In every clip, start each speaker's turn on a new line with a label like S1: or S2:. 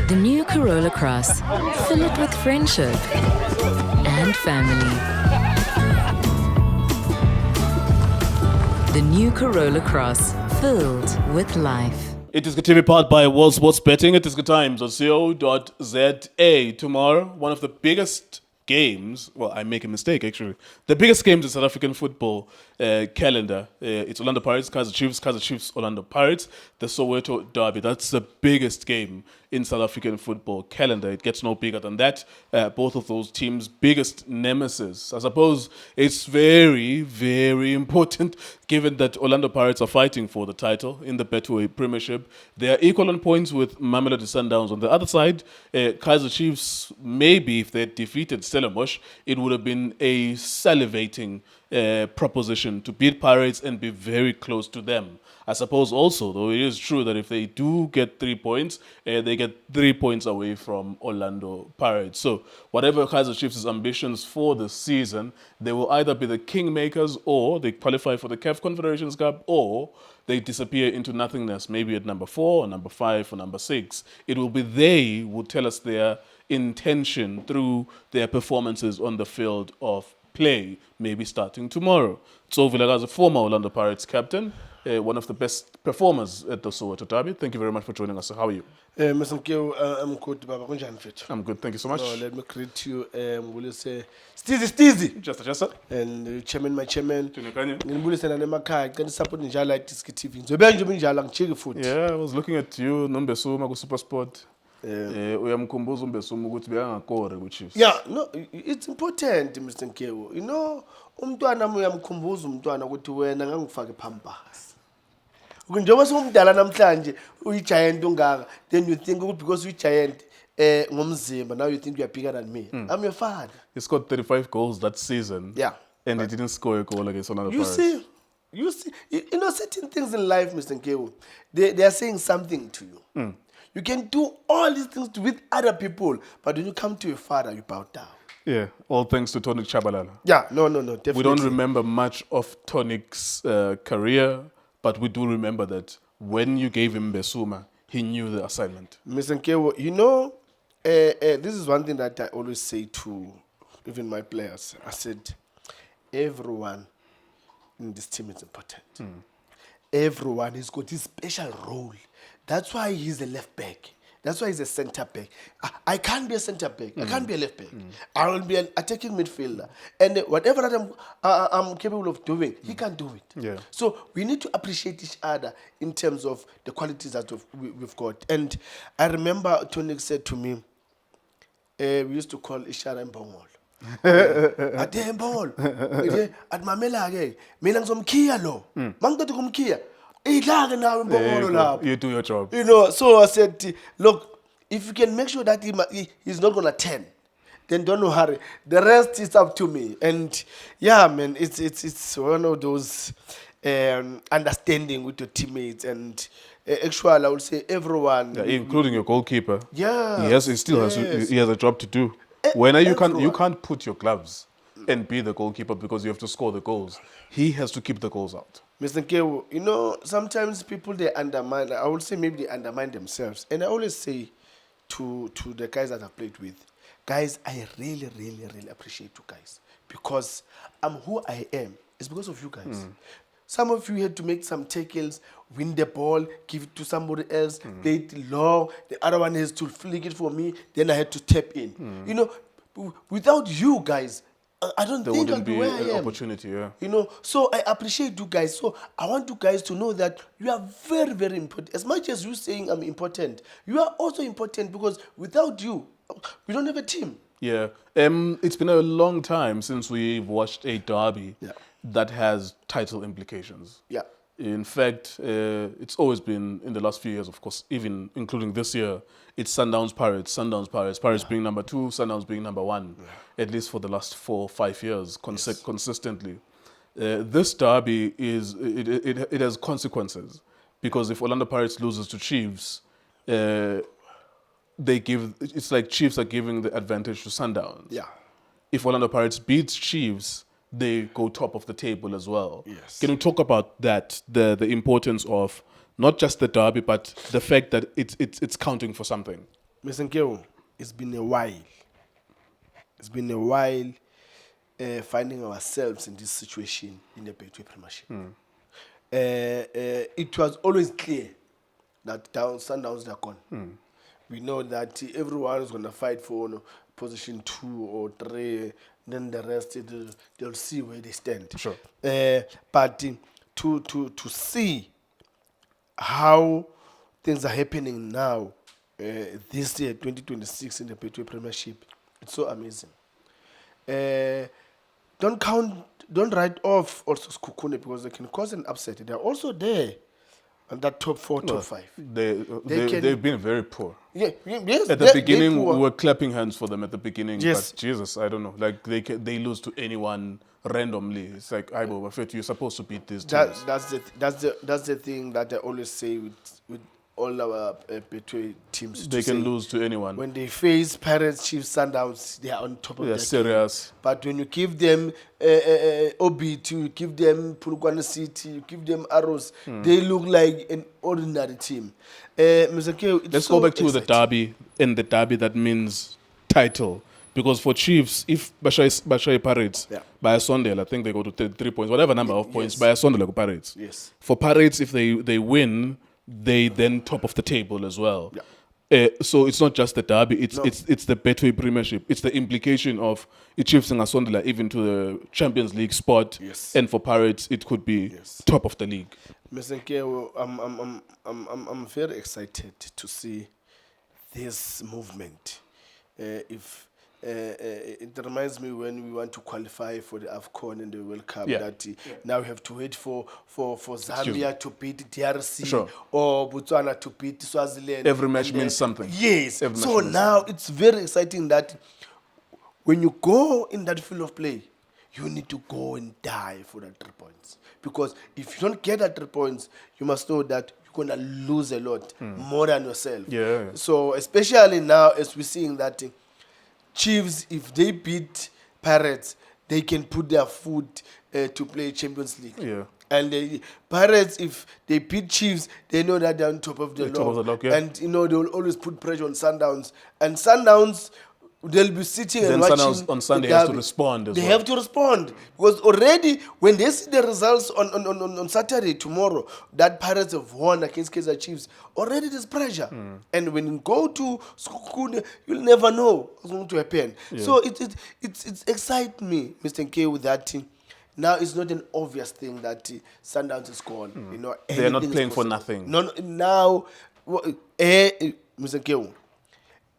S1: The new Corolla Cross. Fill it with friendship and family. The new Corolla Cross. Filled with life.
S2: iDiskiTV powered by World Sports Betting. iDiskiTimes.co.za. Tomorrow, one of the biggest games. Well, I make a mistake actually. The biggest games in South African football calendar. It's Orlando Pirates, Kaizer Chiefs, Orlando Pirates. The Soweto derby. That's the biggest game in South African football calendar. It gets no bigger than that. Both of those teams' biggest nemesis. I suppose it's very, very important given that Orlando Pirates are fighting for the title in the Betway Premiership. They are equal on points with Mamelodi Sundowns. On the other side, Kaizer Chiefs, maybe if they had defeated Stellenbosch, it would have been a salivating proposition to beat Pirates and be very close to them. I suppose also, though, it is true that if they do get 3 points, they get 3 points away from Orlando Pirates. So whatever Kaizer Chiefs' ambitions for the season, they will either be the kingmakers or they qualify for the CAF Confederations Cup or they disappear into nothingness, maybe at number 4 or number 5 or number 6. It will be they who tell us their intention through their performances on the field of play, maybe starting tomorrow. Tso Vilakazi, former Orlando Pirates captain, one of the best performers at the Soweto derby. Thank you very much for joining us. How are you?
S3: Mr. Mkeu, I'm good, Baba.
S2: I'm good, thank you so much.
S3: So let me greet you. Will say Steezy.
S2: Just.
S3: And chairman, my chairman.
S2: Tunekanye.
S3: Ngibule sena nemakhaya can support njalo iDiskiTV. Ngizobe nje njalo ngicheke futhi.
S2: Yeah, I was looking at you Nombesuma ku SuperSport. Uyamkhumbuza uMbesuma ukuthi bekangakore ku Chiefs.
S3: Yeah, no, it's important, Mr. Mkeu. You know, umntwana uyamkhumbuza umntwana ukuthi wena ngangifake Pampers. Njengoba singumdala namhlanje uyigiant ungaka, then you think because uyigiant ngomzimba, now you think you are bigger than me. I'm your father.
S2: He scored 35 goals that season.
S3: Yeah.
S2: And he didn't score a goal against Orlando Pirates.
S3: You see, you know certain things in life, Mr. Nkewu, they are saying something to you. You can do all these things with other people, but when you come to your father, you bow down.
S2: Yeah, all thanks to Tonic Chabalala.
S3: Yeah, no, definitely.
S2: We don't remember much of Tonic's career, but we do remember that when you gave him Besuma, he knew the assignment.
S3: Mr. Nkewu, you know, this is one thing that I always say to even my players. I said, everyone in this team is important. Everyone has got his special role. That's why he's a left back. That's why he's a centre back. I can't be a centre back. I can't be a left back. I will be an attacking midfielder. And whatever that I'm capable of doing, he can do it.
S2: Yeah.
S3: So we need to appreciate each other in terms of the qualities that we've got. And I remember Tony said to me, we used to call each other Mbongolo. At Mbongolo. At Mamela again. Mina ngizomkhiya lo. Mangithatha kumkhiya.
S2: You do your job.
S3: You know, so I said, look, if you can make sure that he's not going to turn, then don't worry. The rest is up to me. And yeah, man, it's one of those understanding with your teammates. And actually, I would say everyone.
S2: Yeah, including your goalkeeper.
S3: Yeah.
S2: He has a job to do. You can't put your gloves and be the goalkeeper because you have to score the goals. He has to keep the goals out.
S3: Mr. Nkewu, you know, sometimes people, they undermine, I would say maybe they undermine themselves. And I always say to the guys that I've played with, guys, I really, really, really appreciate you guys. Because I'm who I am. It's because of you guys. Some of you had to make some tackles, win the ball, give it to somebody else, play it long. The other one has to flick it for me. Then I had to tap in. You know, without you guys, I don't think I'd be where I am.
S2: Opportunity, yeah.
S3: You know, so I appreciate you guys. So I want you guys to know that you are very, very important. As much as you saying I'm important, you are also important because without you, we don't have a team.
S2: Yeah. It's been a long time since we've watched a derby that has title implications.
S3: Yeah.
S2: In fact, it's always been in the last few years, of course, even including this year, it's Sundowns Pirates, Pirates being number 2, Sundowns being number 1, at least for the last 4 or 5 years, consistently. This derby it has consequences because if Orlando Pirates loses to Chiefs, it's like Chiefs are giving the advantage to Sundowns.
S3: Yeah.
S2: If Orlando Pirates beats Chiefs, they go top of the table as well.
S3: Yes.
S2: Can you talk about that, the importance of not just the derby, but the fact that it's counting for something?
S3: Mr. Nkeo, it's been a while. It's been a while finding ourselves in this situation in the Betway Premiership. It was always clear that Sundowns are gone. We know that everyone is going to fight for position 2 or 3. Then the rest, they'll see where they stand.
S2: Sure.
S3: But to see how things are happening now, this year, 2026, in the Betway Premiership, it's so amazing. Don't write off also Skukune because they can cause an upset. They're also there on that top 4, top 5.
S2: They've been very poor.
S3: Yes.
S2: At the beginning, we were clapping hands for them at the beginning.
S3: Yes.
S2: But Jesus, I don't know. Like they lose to anyone randomly. It's like, you're supposed to beat these teams.
S3: That's the thing that I always say with all our Betway teams.
S2: They can lose to anyone.
S3: When they face Pirates, Chiefs, Sundowns, they are on top of
S2: They're
S3: their
S2: serious.
S3: game. But when you give them OBT, you give them Pulukwane City, you give them Arrows, they look like an ordinary team. Mr. Keo,
S2: Let's go back to the derby. In the derby, that means title. Because for Chiefs, if Bashai Pirates, by a Sunday, I think they go to 3 points, whatever number of points, by a Sunday, like Pirates.
S3: Yes.
S2: For Pirates, if they win, they then top of the table as well. So it's not just the derby, it's the Betway Premiership. It's the implication of Chiefs and Asondela even to the Champions League spot.
S3: Yes.
S2: And for Pirates, it could be top of the league.
S3: Mr. Nkeo, I'm very excited to see this movement. It reminds me when we want to qualify for the AFCON and the World Cup that now we have to wait for Zambia to beat DRC or Botswana to beat Swaziland.
S2: Every match means something.
S3: Yes. So now it's very exciting that when you go in that field of play, you need to go and die for that 3 points. Because if you don't get that 3 points, you must know that you're going to lose a lot more than yourself.
S2: Yeah.
S3: So especially now as we're seeing that Chiefs, if they beat Pirates, they can put their foot to play Champions League.
S2: Yeah.
S3: And Pirates, if they beat Chiefs, they know that they're on top of the log. And, they will always put pressure on Sundowns. And Sundowns, they'll be sitting and watching.
S2: Sundowns on Sunday has to respond as well.
S3: They have to respond. Because already, when they see the results on Saturday, tomorrow, that Pirates have won against Kaizer Chiefs, already there's pressure. And when you go to Skukune, you'll never know what's going to happen. So it excites me, Mr. Nkeo, with that team. Now it's not an obvious thing that Sundowns is gone.
S2: They're not playing for nothing.
S3: No, now, Mr. Nkeo,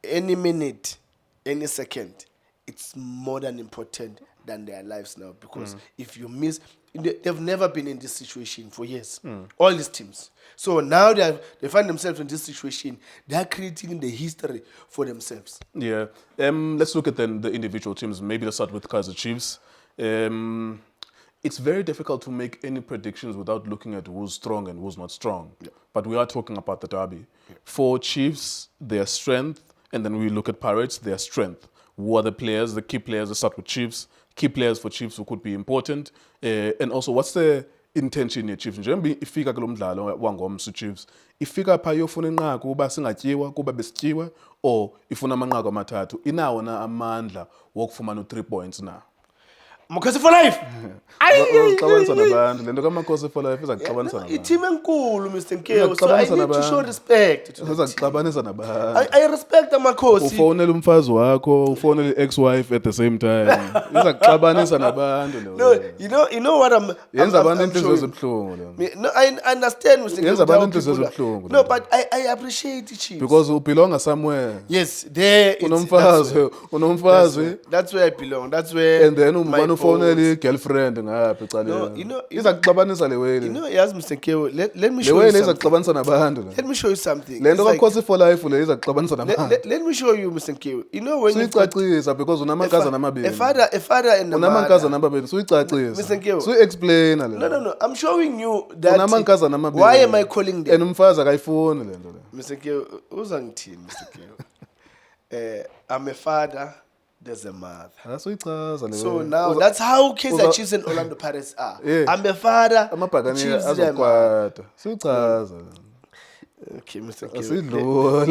S3: any minute, any second, it's more than important than their lives now. Because if you miss, they've never been in this situation for years. All these teams. So now they find themselves in this situation. They are creating the history for themselves.
S2: Yeah. Let's look at then the individual teams. Maybe let's start with Kaizer Chiefs. It's very difficult to make any predictions without looking at who's strong and who's not strong. But we are talking about the derby. For Chiefs, their strength, and then we look at Pirates, their strength. Who are the players, the key players? Let's start with Chiefs. Key players for Chiefs who could be important. And also, what's the intention ye Chiefs? Njengoba ifika kulo mdlalo wangomso Chiefs, ifika pha yofuna inqaku kuba singatyiwa, kuba besityiwa, or ifuna amanqaku amathathu. Inawo na amandla wokufumana 3 points na.
S3: Mkhosi for life.
S2: Uxabanisa nabantu. Lento kaMkhosi for life iza kuxabanisa nabantu.
S3: Iteam enkulu, Mr. Nkeo. So I need to show respect.
S2: Iza kuxabanisa nabantu.
S3: I respect amakhosi.
S2: Ufonela umfazi wakho, ufonela ex-wife at the same time. Iza kuxabanisa nabantu
S3: No, you know what I'm
S2: yenza abantu inhliziyo ezibhlungu le.
S3: No, I understand, Mr. Nkeo.
S2: Yenza abantu inhliziyo ezibhlungu.
S3: No, but I appreciate the Chiefs.
S2: Because you belong somewhere.
S3: Yes, there
S2: unomfazi.
S3: That's where I belong. That's where.
S2: And then ufonela girlfriend ngapha ecaleni. Iza kuxabanisa le way.
S3: Yes, Mr. Nkeo, let me show you something.
S2: Iza kuxabanisa nabantu.
S3: Let me show you something.
S2: Lento kaMkhosi for life le iza kuxabanisa nabantu.
S3: Let me show you, Mr. Nkeo. When you
S2: suyicacisa because unamankazana amabili.
S3: A father and a mother.
S2: Unamankazana amabili suyicacisa.
S3: Mr. Nkeo.
S2: Suyi-explain le.
S3: No. I'm showing you that.
S2: Unamankazana amabili.
S3: Why am I calling them?
S2: And umfazi akayifuni lento le.
S3: Mr. Nkeo, uzangithini, Mr. Nkeo? I'm a father. There's a mother. So now that's how Kaizer Chiefs and Orlando Pirates are. I'm a father.
S2: Amabhakani azokwata. Suyichaza.
S3: Okay, Mr.
S2: Asidlula.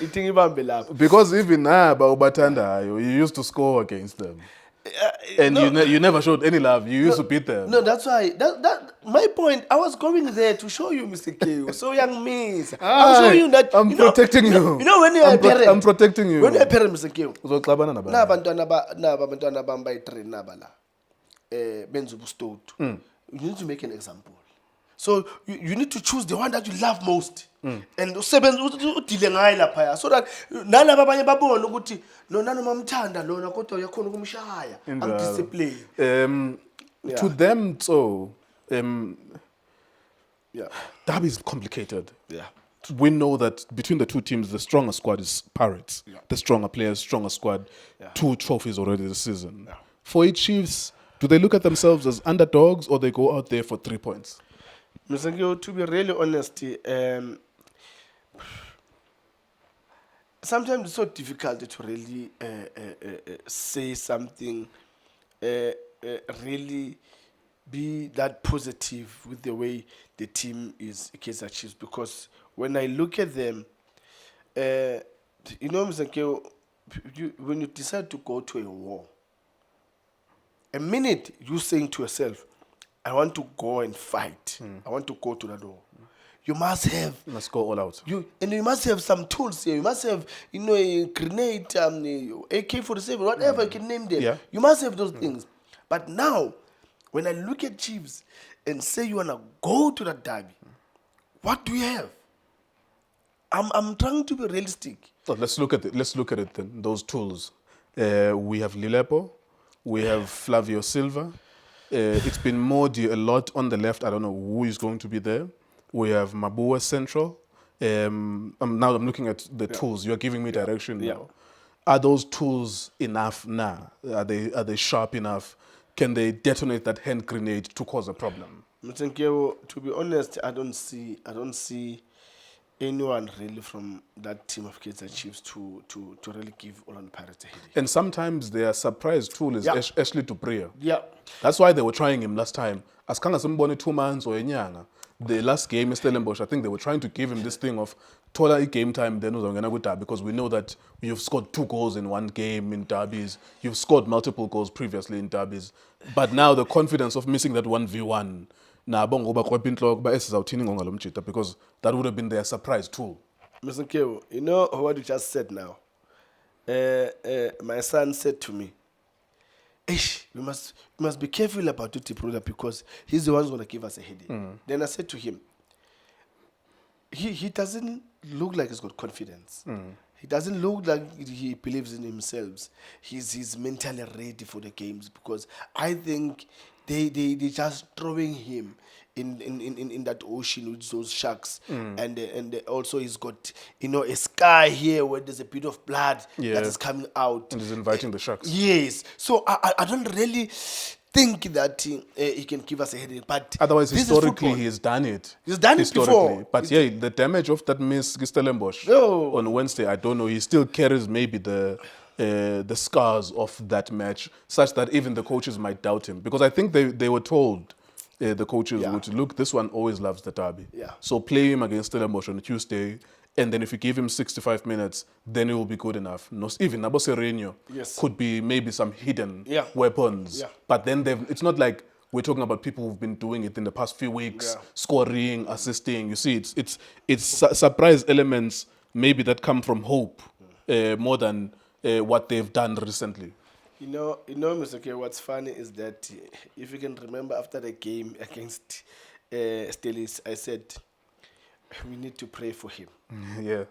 S3: Ithi ngibambe lapha.
S2: Because even ubathandayo, you used to score against them. And
S3: No.
S2: you never showed any love. You used to beat them.
S3: No, that's why. That my point. I was going there to show you, Mr. K. So young miss. I'm showing you that.
S2: I'm protecting you.
S3: You know when you're a parent.
S2: I'm protecting you.
S3: When you're a parent, Mr. K.
S2: Uzoxabana nabantu.
S3: Abantwana bamba i-train nabala. Benza ubustotu. You need to make an example. So you need to choose the one that you love most. And usebenza udile ngaye lapha so that nalabo abanye babone ukuthi no nanoma mamthanda lona kodwa uyakhona ukumshaya. I'm disciplined.
S2: To them, so
S3: Yeah.
S2: derby is complicated.
S3: Yeah.
S2: We know that between the two teams, the stronger squad is Pirates.
S3: Yeah.
S2: The stronger players, stronger squad.
S3: Yeah.
S2: 2 trophies already this season.
S3: Yeah.
S2: For each Chiefs, do they look at themselves as underdogs or they go out there for 3 points?
S3: Mr. Gio, to be really honest, sometimes it's so difficult to really say something, really be that positive with the way the team is Kaizer Chiefs. Because when I look at them, you know, Mr. Gio, when you decide to go to a war, a minute you saying to yourself, I want to go and fight. I want to go to that war. You must have.
S2: You must go all out.
S3: You must have some tools here. You must have, a grenade, AK-47, whatever you can name them.
S2: Yeah.
S3: You must have those things. But now, when I look at Chiefs and say you wanna go to that derby, what do you have? I'm trying to be realistic.
S2: So let's look at it then. Those tools. We have Lilepo. We have Flavio Silva. It's been Modi a lot on the left. I don't know who is going to be there. We have Mabua Central. Now I'm looking at the tools. You're giving me direction now. Are those tools enough now? Are they sharp enough? Can they detonate that hand grenade to cause a problem?
S3: To be honest, I don't see anyone really from that team of Kaizer Chiefs to really give Orlando Pirates a headache.
S2: And sometimes their surprise tool is Ashley Dupree.
S3: Yeah.
S2: That's why they were trying him last time. As Kanga Simbone 2 months or Enyanga. The last game, Stellenbosch, I think they were trying to give him this thing of Tola game time, then because we know that you've scored 2 goals in one game in derbies. You've scored multiple goals previously in derbies. But now the confidence of missing that 1v1, because that would have been their surprise tool.
S3: Mr. Kewo, you know what you just said now? My son said to me, Ish, we must be careful about Tuti Pruda because he's the one who's going to give us a headache. Then I said to him, he doesn't look like he's got confidence. He doesn't look like he believes in himself. He's mentally ready for the games because I think they just throwing him in that ocean with those sharks, and also he's got a sky here where there's a bit of blood that is coming out
S2: and he's inviting the sharks.
S3: Yes, so I don't really think that he can give us a headache. But
S2: otherwise, historically, he's done it.
S3: He's done it before.
S2: But the damage of that miss Stellenbosch on Wednesday, I don't know. He still carries maybe the scars of that match, such that even the coaches might doubt him. Because I think they were told. The coaches would look, this one always loves the derby.
S3: Yeah.
S2: So play him against Stellenbosch on Tuesday, and then if you give him 65 minutes, then it will be good enough. Even Nabo Sereno could be maybe some hidden weapons.
S3: Yeah.
S2: But then it's not like we're talking about people who've been doing it in the past few weeks, scoring, assisting. You see, it's surprise elements maybe that come from hope more than what they've done recently.
S3: You know, Mr. K, what's funny is that if you can remember after the game against Stelis, I said, we need to pray for him.
S2: Yeah.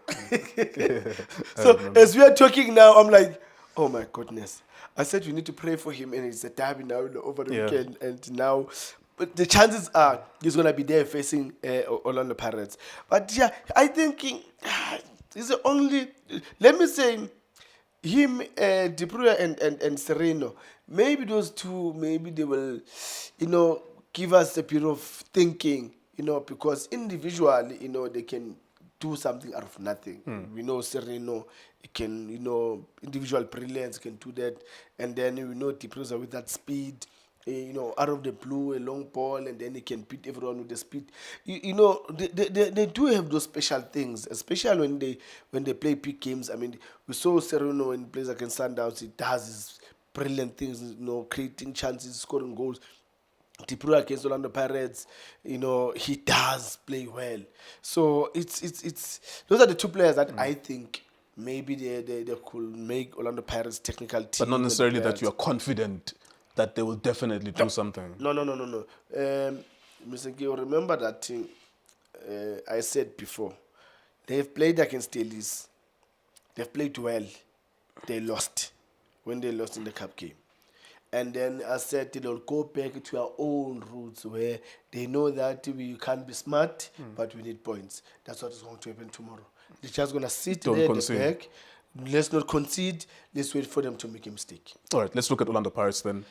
S3: So as we are talking now, I'm like, oh my goodness. I said we need to pray for him, and it's a derby now over the weekend, and now but the chances are he's going to be there facing Orlando Pirates. But yeah, I think he's the only, let me say, him, Dupree and Sereno, maybe those two, maybe they will, give us a bit of thinking, because individually, they can do something out of nothing. We know Sereno can, individual brilliance can do that. And then we know Dupree with that speed out of the blue, a long ball, and then he can beat everyone with the speed. They do have those special things, especially when they play big games. I mean, we saw Sereno when he plays against Sundowns. He does his brilliant things, creating chances, scoring goals. Tipura against Orlando Pirates, he does play well. So it's those are the two players that I think maybe they could make Orlando Pirates technical team.
S2: But not necessarily that you are confident that they will definitely do something.
S3: No. Mr. Gio, remember that thing I said before. They've played against Dailies. They've played well. They lost when they lost in the cup game. And then I said they'll go back to our own roots where they know that we can't be smart, but we need points. That's what is going to happen tomorrow. They're just going to sit there at the back. Let's not concede. Let's wait for them to make a mistake.
S2: All right, let's look at Orlando Pirates then.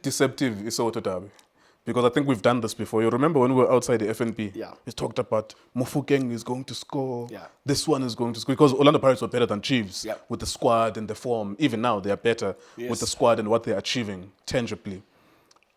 S2: Deceptive is Soweto derby. Because I think we've done this before. You remember when we were outside the FNP?
S3: Yeah.
S2: We talked about Mofokeng is going to score.
S3: Yeah.
S2: This one is going to score. Because Orlando Pirates were better than Chiefs
S3: Yeah.
S2: with the squad and the form. Even now, they are better with the squad and what they're achieving tangibly.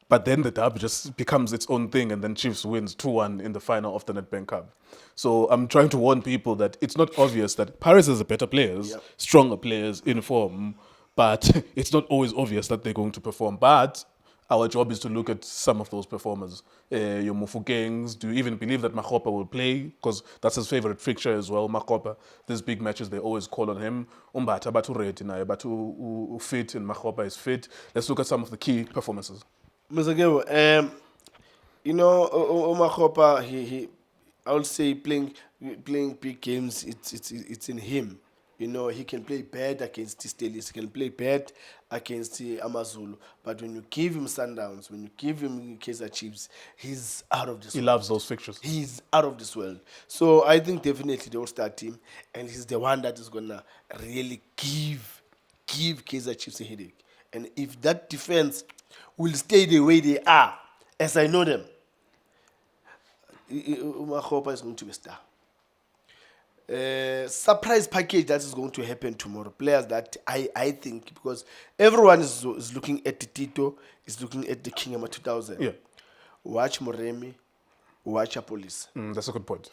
S2: But then the derby just becomes its own thing, and then Chiefs wins 2-1 in the final of the Nedbank Cup. So I'm trying to warn people that it's not obvious that Pirates is a better players, stronger players in form, but it's not always obvious that they're going to perform. But our job is to look at some of those performers. Your Mofukengs, do you even believe that Makopa will play? Because that's his favorite fixture as well, Makopa. These big matches, they always call on him. Umbata, Batu Reti, Batu fit, and Makopa is fit. Let's look at some of the key performances.
S3: Mr. Gebo, Omakopa, he I would say playing big games, it's in him. He can play bad against the Steelers, he can play bad against the Amazulu. But when you give him Sundowns, when you give him Kaizer Chiefs, he's out of this world.
S2: He loves those fixtures.
S3: He's out of this world. So I think definitely the all-star team, and he's the one that is going to really give Kaizer Chiefs a headache. And if that defense will stay the way they are, as I know them, Umakopa is going to be a star. Surprise package that is going to happen tomorrow. Players that I think, because everyone is looking at the Tito, is looking at the Kingama 2000.
S2: Yeah.
S3: Watch Moremi, watch Apolis.
S2: That's a good point.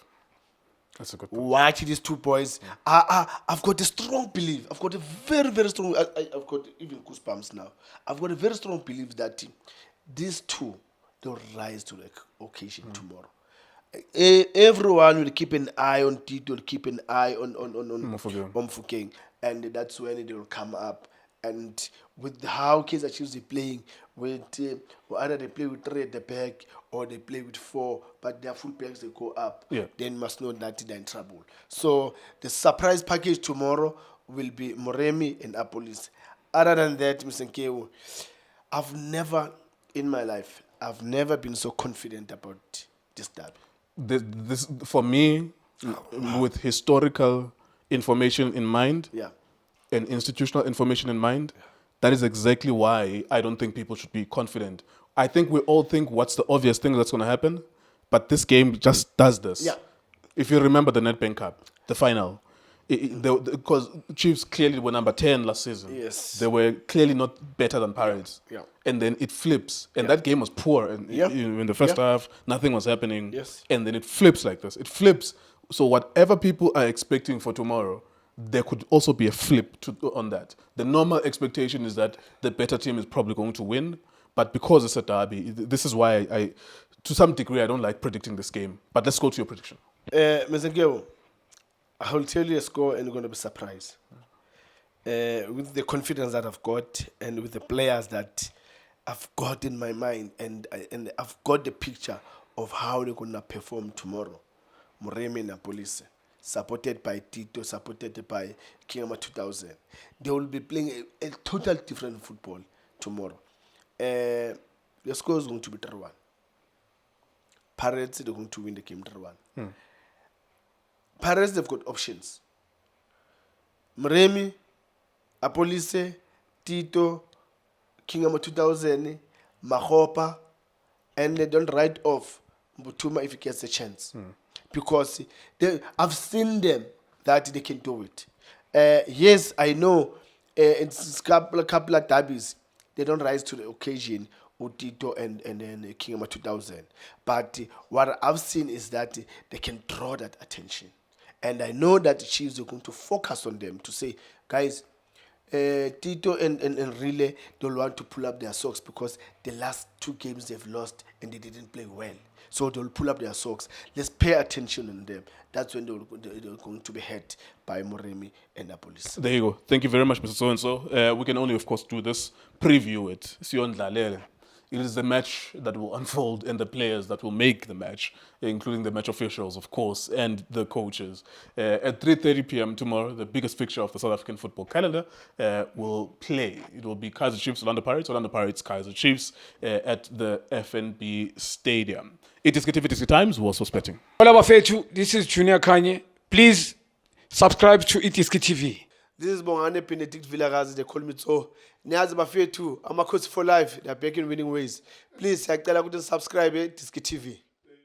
S2: That's a good point.
S3: Watch these two boys. I've got a strong belief. I've got a very, very strong. I've got even goosebumps now. I've got a very strong belief that these two, they'll rise to the occasion tomorrow. Everyone will keep an eye on Tito, will keep an eye on Mofokeng, and that's when they will come up. And with how Kaizer Chiefs are playing, with either they play with 3 at the back or they play with 4, but their full backs they go up, then you must know that they're in trouble. So the surprise package tomorrow will be Moremi and Apolis. Other than that, Mr. Nkewu, I've never in my life, I've never been so confident about this derby.
S2: This for me, with historical information in mind, and institutional information in mind, that is exactly why I don't think people should be confident. I think we all think what's the obvious thing that's going to happen, but this game just does this.
S3: Yeah.
S2: If you remember the Nedbank Cup, the final, because Chiefs clearly were number 10 last season.
S3: Yes.
S2: They were clearly not better than Pirates.
S3: Yeah.
S2: And then it flips. And that game was poor. And in the first half, nothing was happening.
S3: Yes.
S2: And then it flips like this. It flips. So whatever people are expecting for tomorrow, there could also be a flip on that. The normal expectation is that the better team is probably going to win. But because it's a derby, this is why I to some degree, I don't like predicting this game. But let's go to your prediction.
S3: Mr. Geo, I will tell you a score and you're going to be surprised. With the confidence that I've got and with the players that I've got in my mind and I've got the picture of how they're going to perform tomorrow. Moremi and Police, supported by Tito, supported by Kingama 2000. They will be playing a total different football tomorrow. The score is going to be 3-1. Pirates, they're going to win the game 3-1. Pirates, they've got options. Moremi, Apolise, Tito, Kingama 2000, Makopa, and they don't write off Mbutuma if he gets a chance. Because I've seen them that they can do it. Yes, I know it's a couple of derbies. they don't rise to the occasion, Tito and then King 2000. But what I've seen is that they can draw that attention. And I know that the Chiefs are going to focus on them to say, guys, Tito and Rile don't want to pull up their socks because the last 2 games they've lost and they didn't play well. So they'll pull up their socks. Let's pay attention on them. That's when they're going to be hurt by Moremi and Napolis.
S2: There you go. Thank you very much, Mr. So-and-so. We can only, of course, do this, preview it. It is the match that will unfold and the players that will make the match, including the match officials, of course, and the coaches. At 3:30 p.m. tomorrow, the biggest fixture of the South African football calendar will play. It will be Kaizer Chiefs, Orlando Pirates, Kaizer Chiefs at the FNB Stadium. iDiski TV, Times, was suspecting.
S4: Hola Bafetu, this is Junior Kanye. Please subscribe to iDiski TV.
S3: This is Bongane Tso Vilakazi, they call me Tso. Niyazi bafethu, amakhosi for life, they are back in winning ways. Please, siyacela ukuthi subscribe iDiski TV.